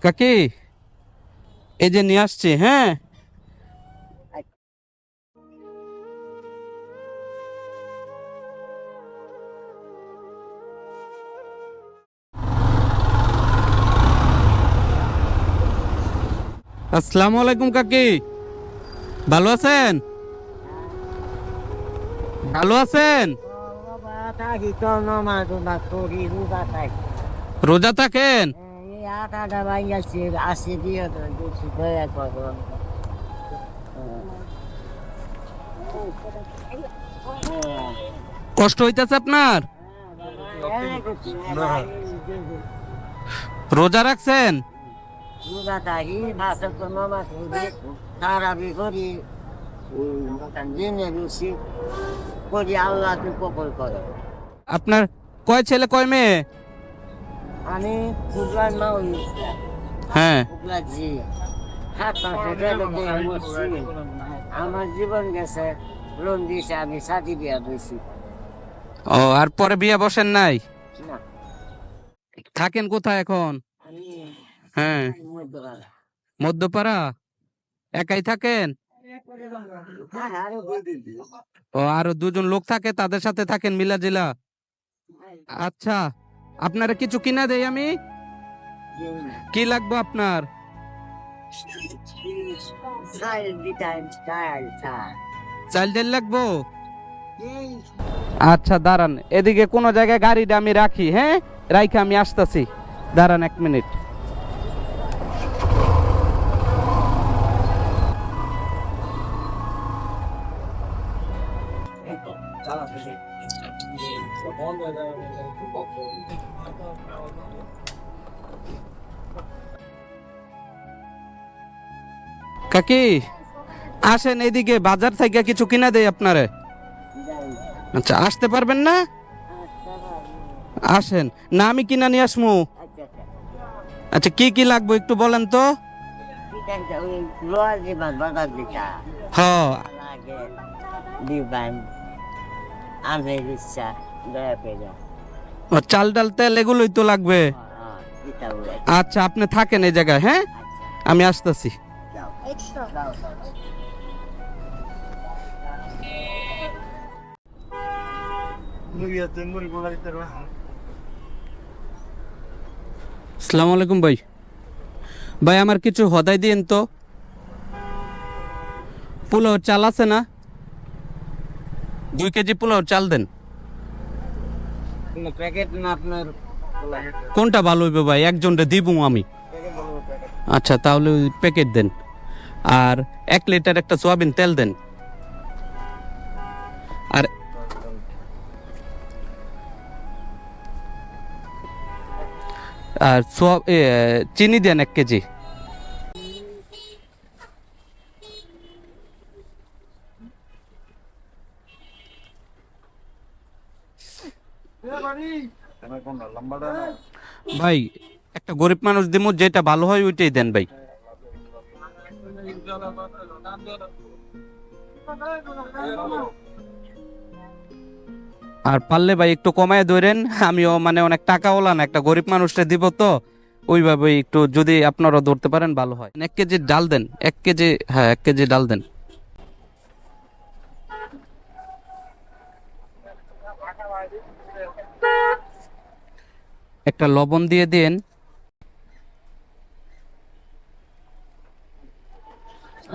কাকি, এই যে নিয়ে আসছি। হ্যাঁ, আসসালামু আলাইকুম কাকি। ভালো আছেন? ভালো আছেন? রোজা থাকেন? কষ্ট হইতেছে আপনার? রোজা রাখছেন? আপনার কয় ছেলে কয় মেয়ে? আমি হ্যাঁ। আমার জীবন গেছে, লোন দিয়েছে, আমি সাথী বিয়া দিয়েছি। ও, আর পরে বিয়ে বসেন নাই? না, থাকেন কোথায় এখন? আমি হ্যাঁ, মধ্যপাড়া। মধ্যপাড়া। একাই থাকেন? ও, আরো দুজন লোক থাকে, তাদের সাথে থাকেন মিলা জিলা? আচ্ছা, আপনারা কিছু কিনা দেই আমি? কি লাগবে আপনার? চাল ডাল লাগবো? আচ্ছা দাঁড়ান, এদিকে কোনো জায়গায় গাড়িটা আমি রাখি। হ্যাঁ, রাইখে আমি আসতেছি, দাঁড়ান 1 মিনিট। কাকি, আসেন এদিকে, বাজার থেকে কিছু কিনা দেই আপনারে। আচ্ছা, আসতে পারবেন না? আসেন না, আমি কিনা নিয়ে আসমু। আচ্ছা, কি কি লাগবে একটু বলেন তো। হ্যাঁ, ও, চাল ডাল তেল এগুলোই তো লাগবে। আচ্ছা, আপনি থাকেন এই জায়গায়। হ্যাঁ, আমি আসতেছি। আসসালামু আলাইকুম ভাই। ভাই, আমার কিছু হদাই দিন তো। পোলাও চাল আছে না? 2 কেজি পোলাও চাল দেন। প্যাকেট না আপনার? কোনটা ভালো হইবে ভাই, একজনটা দিব আমি। আচ্ছা, তাহলে ওই প্যাকেট দেন। আর 1 লিটার একটা সোয়াবিন তেল দেন। আর আর চিনি দেন 1 কেজি। ভাই, একটা গরিব মানুষ দিমু, যেটা ভালো হয় ওইটাই দেন ভাই। আর পারলে ভাই একটু কমায় ধরেন, আমিও মানে অনেক টাকাওয়ালা না, একটা গরিব মানুষটা দিব তো, ওইভাবে একটু যদি আপনারা ধরতে পারেন ভালো হয়। 1 কেজি ডাল দেন, 1 কেজি। হ্যাঁ, 1 কেজি ডাল দেন। একটা লবণ দিয়ে দেন।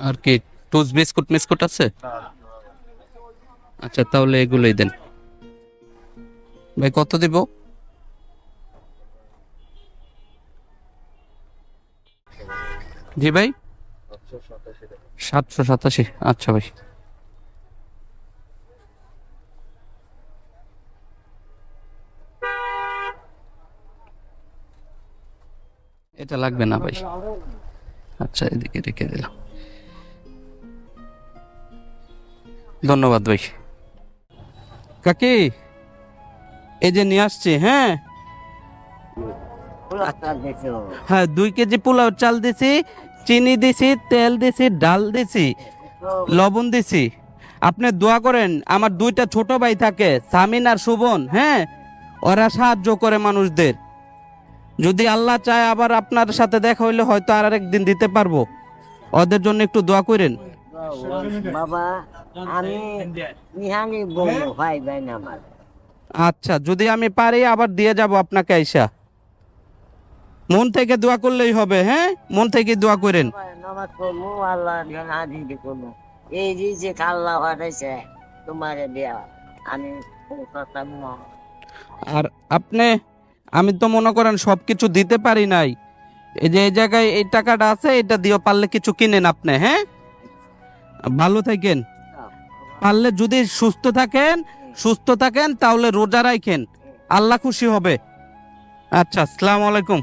আর কি, টুস বিস্কুট মিস্কুট আছে? আচ্ছা, তাহলে এগুলোই দেন। ভাই, কত দিব? জি ভাই, 787। আচ্ছা ভাই, এটা লাগবে না ভাই। আচ্ছা, এদিকে রেখে দিলাম। ধন্যবাদ ভাই। কাকি, এই যে নিয়ে আসছি। হ্যাঁ, হ্যাঁ, 2 কেজি পোলাও চাল দিছি, চিনি দিছি, তেল দিছি, ডাল দিছি, লবণ দিছি। আপনি দোয়া করেন, আমার 2টা ছোট ভাই থাকে, সামিন আর সুবন। হ্যাঁ, ওরা সাহায্য করে মানুষদের। যদি আল্লাহ চায় আবার আপনার সাথে দেখা হইলে হয়তো আর একদিন দিতে পারবো। ওদের জন্য একটু দোয়া করেন। বাবা আমি ইহানি বলবো ভাই ভাই না আমার আচ্ছা, যদি আমি পারি আবার দিয়ে যাব আপনাকে আইসা। মন থেকে দোয়া করলেই হবে, হ্যাঁ, মন থেকে দোয়া করেন। নামাজ পড়বো আল্লাহ আদিকে করবো এই যে আল্লাহ পাঠাইছে তোমারে দেয়া আমি করতাম না। আর আপনি, আমি তো মনে করেন সবকিছু দিতে পারি নাই, এই যে এই জায়গায় এই টাকাটা আছে, এটা দিয়ে পারলে কিছু কিনেন আপনি, হ্যাঁ। ভালো থাকেন। পারলে যদি সুস্থ থাকেন তাহলে রোজা রাখেন, আল্লাহ খুশি হবে। আচ্ছা, আসসালামু আলাইকুম।